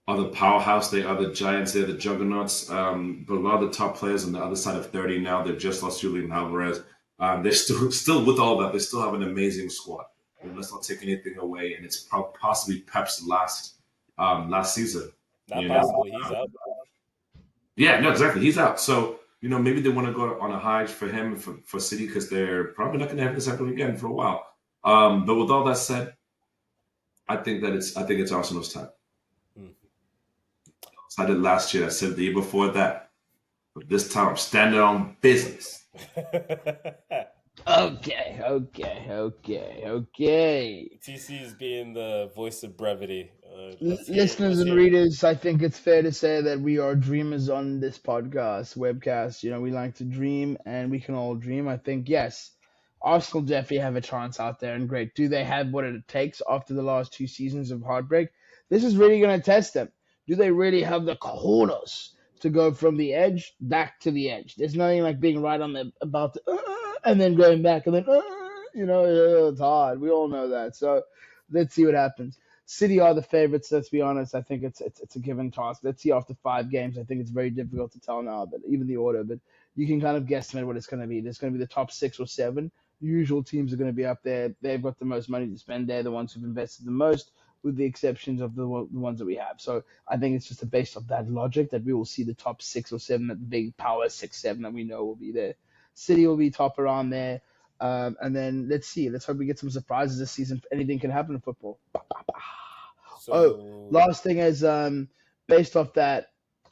are the powerhouse. They are the giants. They're the juggernauts. But a lot of the top players on the other side of 30 now, they've just lost Julian Alvarez. They're still with all that, they still have an amazing squad. Let's not take anything away. And it's possibly Pep's last season. Not You know, possibly. He's out. yeah, no, exactly. He's out. So, maybe they want to go on a high for him for City because they're probably not going to have this happen again for a while. But with all that said, I think it's Arsenal's time. Hmm. So I did last year. I said the year before that. But this time I'm standing on business. Okay. TC is being the voice of brevity. Let's Listeners and hear it. readers, I think it's fair to say that we are dreamers on this webcast. We like to dream, and we can all dream. I think, yes, Arsenal definitely have a chance out there, and great. Do they have what it takes after the last 2 seasons of heartbreak? This is really going to test them. Do they really have the cojones to go from the edge back to the edge? There's nothing like being right on the about to, and then going back, and then it's hard. We all know that. So let's see what happens. City are the favorites. Let's be honest. I think it's a given task. Let's see after 5 games. I think it's very difficult to tell now, but even the order. But you can kind of guesstimate what it's going to be. There's going to be the top 6 or 7. The usual teams are going to be up there. They've got the most money to spend. They're the ones who've invested the most, with the exceptions of the ones that we have. So I think it's just based off that logic that we will see the top 6 or 7, that big power 6, 7 that we know will be there. City will be top around there. And then let's see. Let's hope we get some surprises this season. Anything can happen in football. Last thing is, based off that,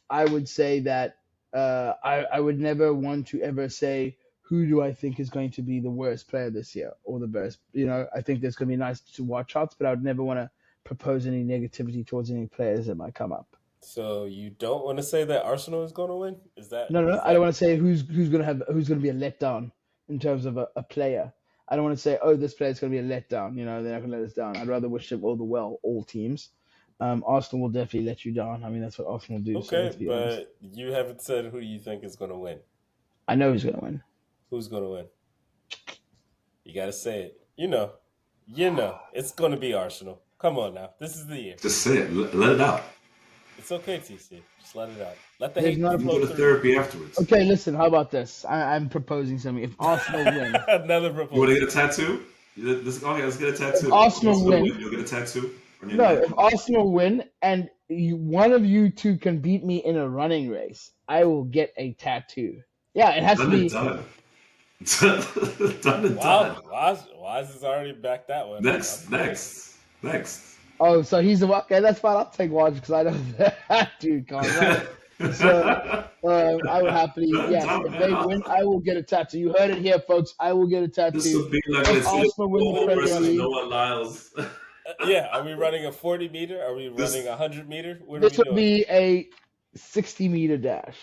I would say that I would never want to ever say who do I think is going to be the worst player this year or the best. I think there's going to be nice to watch outs, but I would never want to propose any negativity towards any players that might come up. So you don't want to say that Arsenal is going to win? Is that No. is I don't that want to say who's going to be a letdown in terms of a player. I don't want to say, this player is going to be a letdown. They're not going to let us down. I'd rather wish them all teams. Arsenal will definitely let you down. I mean, that's what Arsenal do. So okay? let's be honest. But you haven't said who you think is going to win. I know who's going to win. Who's going to win? You got to say it. It's going to be Arsenal. Come on now, this is the year. Just say it. Let it out. It's okay, TC. Just let it out. Let the There's hate not a- flow Go to through. therapy afterwards. Okay, listen. How about this? I'm proposing something. If Arsenal win, Another You want proposal. to get a tattoo? Okay, let's get a tattoo. If Arsenal win- You'll get a tattoo. on your no, neck. if Arsenal win and one of you two can beat me in a running race, I will get a tattoo. Yeah, it has to Done be. and done. Done and done. Wow, Waz is already back that one. Next. Oh, so he's the okay. That's fine. I'll take one because I know that dude can't run. So I would happily, yes. If they win, I will get a tattoo. You heard it here, folks. I will get a This will tattoo. be like If Arsenal win the Premier versus League, Noah Lyles. Yeah, are we running a 40 meter? Are we This- running a 100 meter? What are this we will doing? be a 60-meter dash.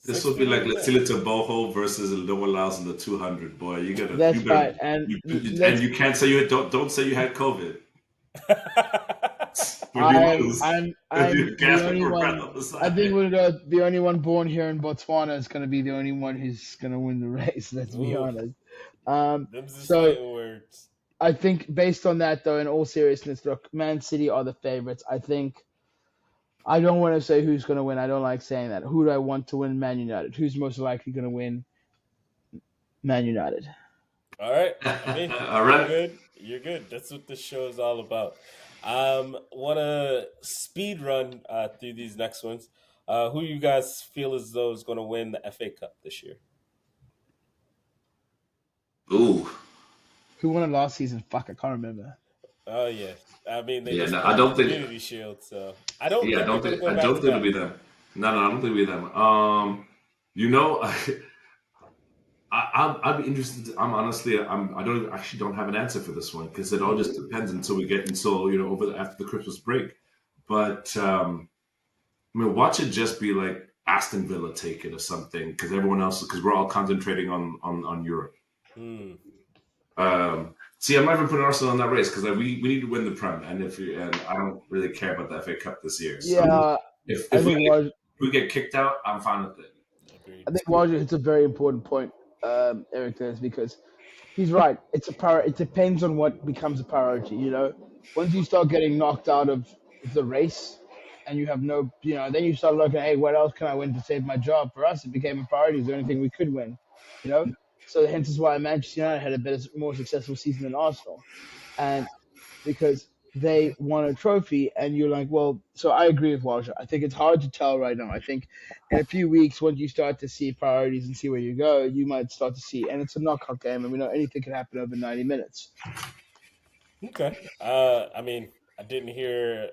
This Six would be feet like in the net. Leslie Boho versus Lower Laos in the 200. Boy, That's right. And and let's you can't say you don't say you had COVID when you I'm lose I'm because I'm you're the gasping only for breath one. on the I think side. the only one born here in Botswana is going to be the only one who's going to win the race. Let's be Ooh, honest. them's just So fighting words. I think based on that, though, in all seriousness, look, Man City are the favorites. I think I don't want to say who's going to win. I don't like saying that. Who do I want to win? Man United. Who's most likely going to win? Man United. All right. I mean, All you're right. good. You're good. That's what this show is all about. Want to speed run through these next ones. Who you guys feel as though is going to win the FA Cup this year? Ooh. Who won it last season? Fuck, I can't remember. Oh yeah. I mean, they Yeah, just no, I won the don't think. Community Shield, so I don't Yeah, think they're going to go I back don't to think it'll back. be them. No, I don't think it'll be them. You know, I'd be interested. I'm honestly, I don't actually don't have an answer for this one because it all just depends until we get until over after the Christmas break. But I mean, watch it just be like Aston Villa take it or something because everyone else because we're all concentrating on Europe. Hmm. See, I'm not even putting Arsenal in that race because we need to win the Prem, and I don't really care about the FA Cup this year. So Yeah, I if think Waj, we get kicked out, I'm fine with it. Agreed. I think Waj hits a very important point, Eric, there is because he's right. It's a It depends on what becomes a priority. Once you start getting knocked out of the race, and you have no, then you start looking, hey, what else can I win to save my job? For us, it became a priority. Is the only thing we could win. You know, so hence is why Manchester United had a better, more successful season than Arsenal, and because they won a trophy, and you're like, well, so I agree with Walter. I think it's hard to tell right now. I think in a few weeks, once you start to see priorities and see where you go, you might start to see, and it's a knockout game, and we know anything can happen over 90 minutes. Okay. I mean, I didn't hear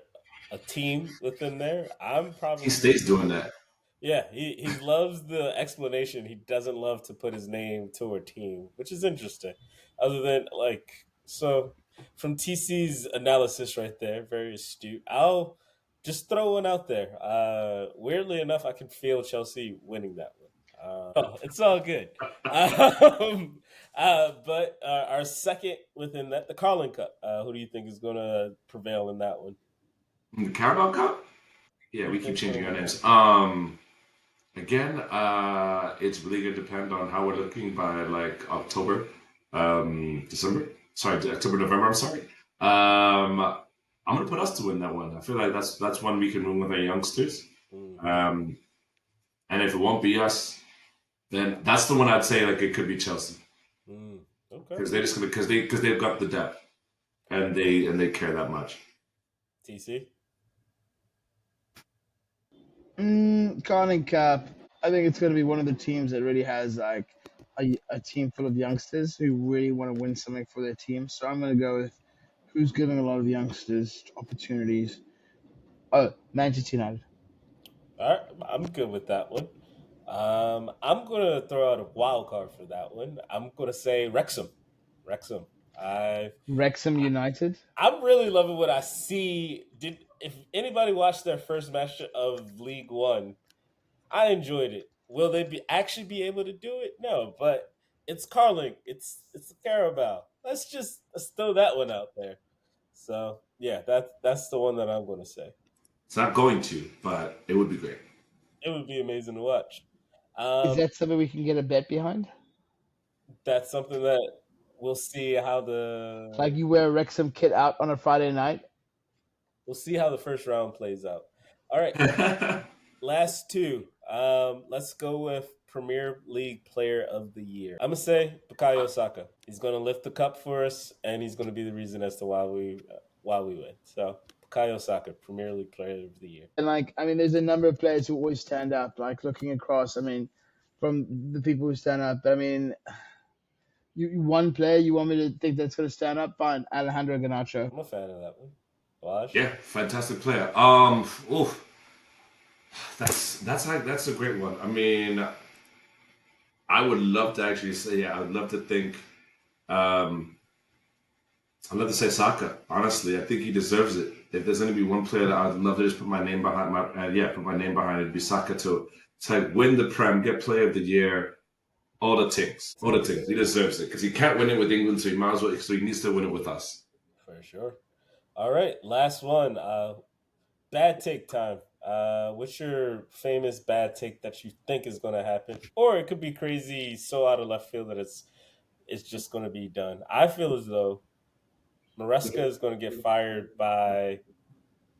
a team within there. I'm He probably stays doing that. yeah. He loves the explanation. He doesn't love to put his name to a team, which is interesting. Other than like so, from TC's analysis right there, very astute. I'll just throw one out there. Weirdly enough, I can feel Chelsea winning that one. It's all good. But our second within that, the Carling Cup. Who do you think is going to prevail in that one? The Carabao Cup. Who Yeah, do you we keep think's going to changing our win names. that one? Again, it's really going to depend on how we're looking by like October, December. Sorry, October, November. I'm sorry. I'm going to put us to win that one. I feel like that's one we can win with our youngsters. Mm-hmm. Um, and if it won't be us, then that's the one I'd say like it could be Chelsea Mm, okay. because they're just gonna because they've got the depth and they care that much. TC. Carling Cup. I think it's going to be one of the teams that really has like a team full of youngsters who really want to win something for their team. So I'm going to go with who's giving a lot of youngsters opportunities. Oh, Manchester United. All right, I'm good with that one. I'm gonna throw out a wild card for that one. I'm gonna say Wrexham. Wrexham. I Wrexham United. I'm really loving what I see. Did if anybody watched their first match of League One, I enjoyed it. Will they be actually be able to do it? No, but it's Carling. It's the Carabao. Let's throw that one out there. So yeah, that's the one that I'm going to say. It's not going to, but it would be great. It would be amazing to watch. Is Um, that something we can get a bet behind? that's something that we'll see how the Like you wear a Wrexham kit out on a Friday night? we'll see how the first round plays out. All right, last two. Let's go with Premier League Player of the Year. I'm gonna say Bukayo Saka. He's gonna lift the cup for us, and he's gonna be the reason as to why we win. So Bukayo Saka, Premier League Player of the Year. And like, I mean, there's a number of players who always stand up. Like looking across, I mean, from the people who stand up. But I mean, one player you want me to think that's going to stand up? Fine, Alejandro Garnacho. I'm a fan of that one. Raj? Yeah, fantastic player. Oof, that's a great one. I mean, I would love to actually say, yeah, I would love to think, um, I'd love to say Saka. Honestly, I think he deserves it. If there's going to be one player that I'd love to just put my name behind, put my name behind, it'd be Saka It's like win the Prem, get Player of the Year, all the things. He deserves it because he can't win it with England, so he might as well. So he needs to win it with us. For sure. All right, last one. Bad take time. What's your famous bad take that you think is going to happen, or it could be crazy, so out of left field that it's just going to be done. I feel as though Maresca is going to get fired by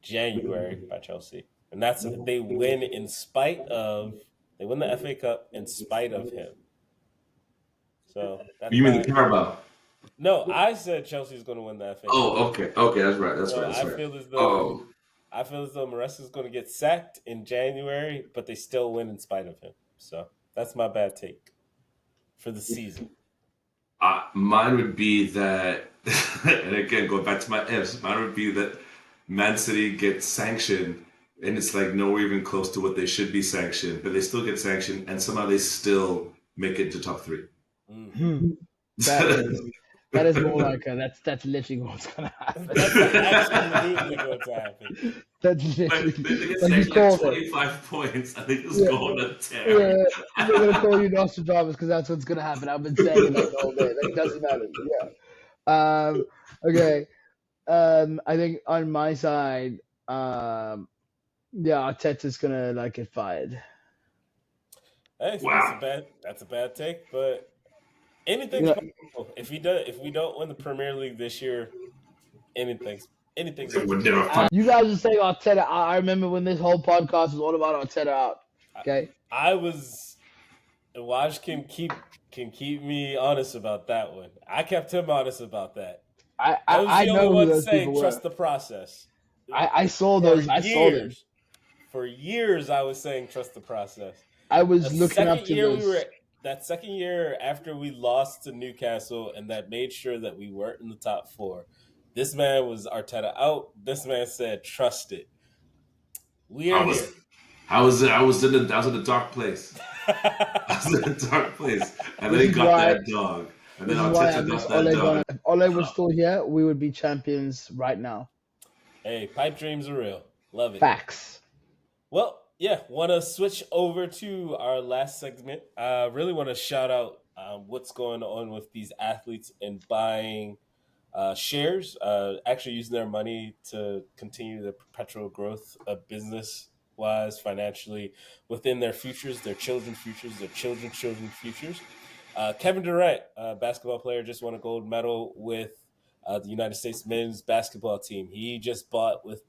January by Chelsea, and that's if they win they win the FA Cup in spite of him. So that's You mean my the Carabao? no. I said Chelsea's going to win the FA Cup. Oh, okay, that's right, So that's I right. feel as though Oh, Maresca is going to get sacked in January, but they still win in spite of him. So that's my bad take for the season. mine would be that, and again, going back to my ifs, mine would be that Man City gets sanctioned, and it's like nowhere even close to what they should be sanctioned, but they still get sanctioned, and somehow they still make it to top three. Mm. That is more like that's literally what's gonna happen. That's absolutely going to happen. That's Like, literally they get like you sanctioned like called it. 25 points, and they just Yeah, go on a tear. yeah. I'm not gonna call you Nostradamus because that's what's gonna happen. I've been saying it like all day. Like doesn't matter. Yeah. Okay. I think on my side, yeah, Arteta's gonna like get fired. Hey, Wow. that's a bad take, but anything's Yeah. possible. If we don't win the Premier League this year, anything's It would never possible. find. You guys are saying Arteta. I remember when this whole podcast was all about Arteta out. Okay. I was Waj can keep me honest about that one. I kept him honest about that. I was I the know only who one those people saying were. trust the process. I saw For those. I saw them. For years, I was saying trust the process. I was The looking up second to year this. that second year after we lost to Newcastle and that made sure that we weren't in the top four. This man was Arteta out. This man said trust it. We are here. I was in a dark place. I was in a dark place, and then This he is got why. that dog, and then This is why I Arteta miss got that Ole dog. Gunnar. If Ole was still here, we would be champions right now. Hey, pipe dreams are real. Love it. Facts. Well, yeah, want to switch over to our last segment. Really want to shout out what's going on with these athletes and buying shares, actually using their money to continue the perpetual growth of business wise, financially, within their futures, their children's futures, their children's futures. Kevin Durant, basketball player, just won a gold medal with the United States men's basketball team. He just bought with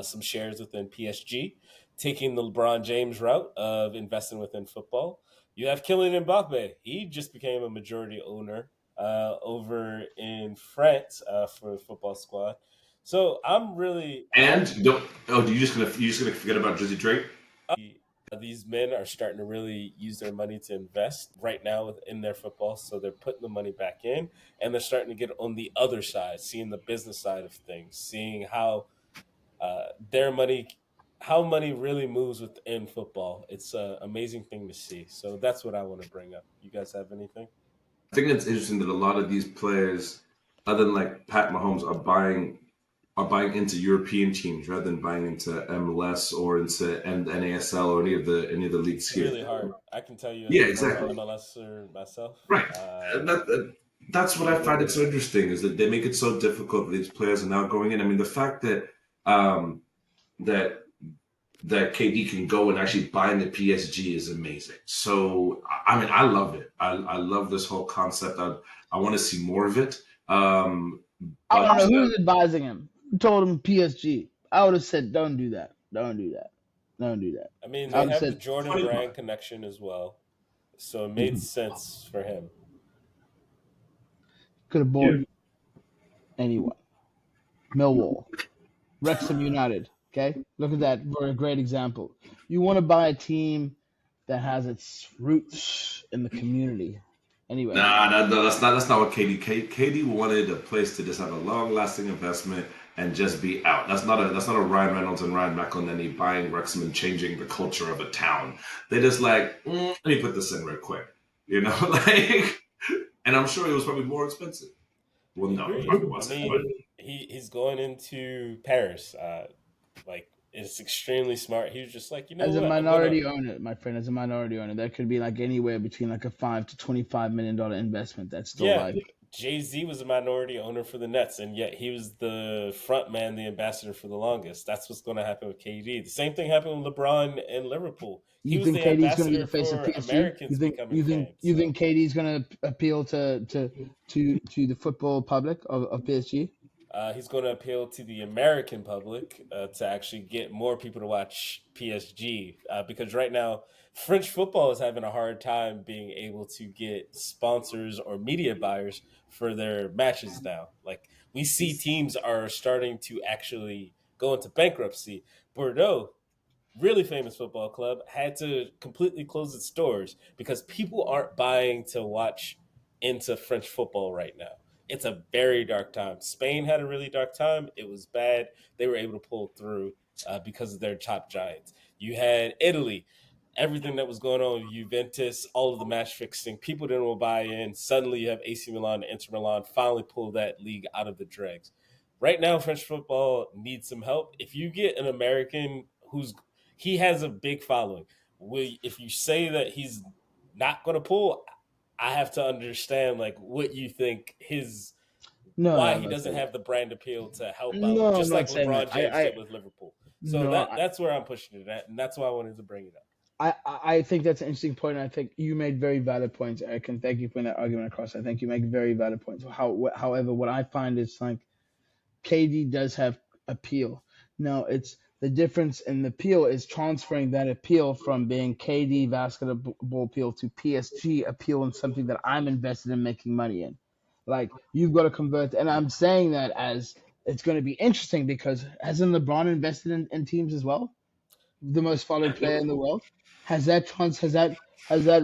some shares within PSG, taking the LeBron James route of investing within football. You have Kylian Mbappe. He just became a majority owner over in France for the football squad. So I'm really And you just gonna forget about Drizzy Drake? these men are starting to really use their money to invest right now in their football. So they're putting the money back in, and they're starting to get on the other side, seeing the business side of things, seeing how their money, how money really moves within football. It's an amazing thing to see. So that's what I want to bring up. You guys have anything? I think it's interesting that a lot of these players, other than like Pat Mahomes, are buying into European teams rather than buying into MLS or into NASL or any of the leagues It's here. really hard. I can tell you, as Yeah, a former exactly. MLSer myself, Right. And that's what I find it so interesting is that they make it so difficult that these players are now going in. I mean, the fact that that KD can go and actually buy in the PSG is amazing. So I mean, I love it. I love this whole concept. I want to see more of it. I don't know But who's advising him. Who told him PSG? I would have said, "Don't do that. Don't do that. Don't do that." I mean, I they would have have the said, Jordan Brand connection as well, so it made sense for him. could have bought anyone. Millwall, Wrexham United. Okay, look at that for a great example. You want to buy a team that has its roots in the community. Anyway, that's not what KD wanted a place to just have a long lasting investment and just be out. That's not a Ryan Reynolds and Ryan McElhenney buying Wrexham and changing the culture of a town. They just like let me put this in real quick, like, and I'm sure it was probably more expensive. Well, no, it Agreed. probably I wasn't. But mean, he's going into Paris, like is extremely smart. He was just like, you know As a what, I'm gonna. minority owner, my friend, as a minority owner, that could be like anywhere between like a $5 to $25 million investment. That's still Yeah, like Jay-Z was a minority owner for the Nets, and yet he was the front man, the ambassador for the longest. That's what's going to happen with KD. The same thing happened with LeBron and Liverpool. He you was think the KD's going to be ambassador the face of for PSG? Americans becoming fans. You So think KD's going to appeal to the football public of PSG? he's going to appeal to the American public to actually get more people to watch PSG because right now French football is having a hard time being able to get sponsors or media buyers for their matches now. Like we see teams are starting to actually go into bankruptcy. Bordeaux, really famous football club, had to completely close its doors because people aren't buying to watch into French football right now. It's a very dark time. Spain had a really dark time. It was bad. They were able to pull through because of their top giants. You had Italy, everything that was going on with Juventus, all of the match fixing. People didn't want to buy in. Suddenly, you have AC Milan and Inter Milan finally pull that league out of the dregs. Right now, French football needs some help. If you get an American he has a big following. If you say that he's not going to pull, I have to understand like what you think his No, no, why I'm he not doesn't saying that. have the brand appeal to help out, No, I'm just not like saying that. LeBron James did with Liverpool. So No, that's where I'm pushing it at, and that's why I wanted to bring it up. I think that's an interesting point. And I think you made very valid points, Eric, and thank you for putting that argument across. I think you make very valid points. However, what I find is like KD does have appeal. Now, it's the difference in the appeal is transferring that appeal from being KD basketball appeal to PSG appeal in something that I'm invested in making money in. Like you've got to convert, and I'm saying that as it's going to be interesting because hasn't LeBron invested in teams as well? The most followed player in the world? Has that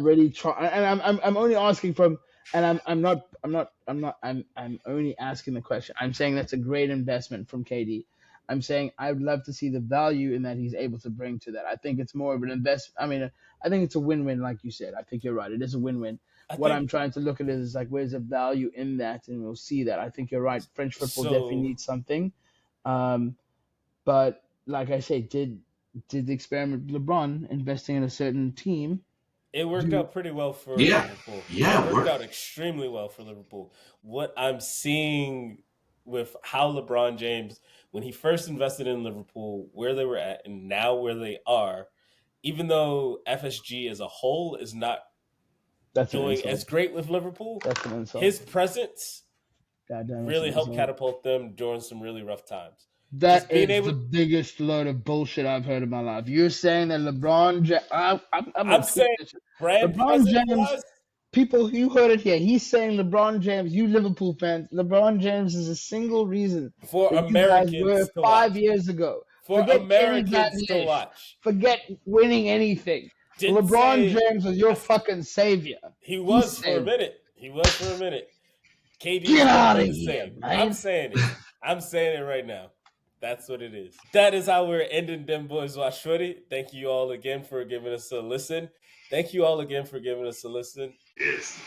really and I'm only asking from and I'm only asking the question. I'm saying that's a great investment from KD. I'm saying I would love to see the value in that he's able to bring to that. I think it's more of an invest. I mean, I think it's a win-win, like you said. I think you're right. It is a win-win. I What think I'm trying to look at is like where's the value in that, and we'll see that. I think you're right. French football definitely so. needs something. Um, but like I say, did the experiment with LeBron investing in a certain team It worked do out pretty well for Yeah, Liverpool. It yeah, worked we're out extremely well for Liverpool. What I'm seeing with how LeBron James, when he first invested in Liverpool, where they were at, and now where they are, even though FSG as a whole is not that's an doing insult. as great with Liverpool, That's an insult. his presence Goddamn, that's an really helped insult. catapult them during some really rough times. That Just being is the able, biggest load of bullshit I've heard in my life. You're saying that LeBron James, I'm gonna I'm tweet saying, this shit. brand LeBron presence James, wise, people, you heard it here. He's saying LeBron James, you Liverpool fans, LeBron James is a single reason for that you guys Americans were to watch, 5 years ago. for Forget Kenny Americans to Dalglish. watch. Forget winning anything. Didn't LeBron say James was your I, fucking savior. he He was for a said, minute. He was for a minute. KD get has never out of been the here, same. I'm man. saying it. I'm saying it right now. That's what it is. That is how we're ending Them Boys Watch Footy. Thank you all again for giving us a listen. Thank you all again for giving us a listen. yes.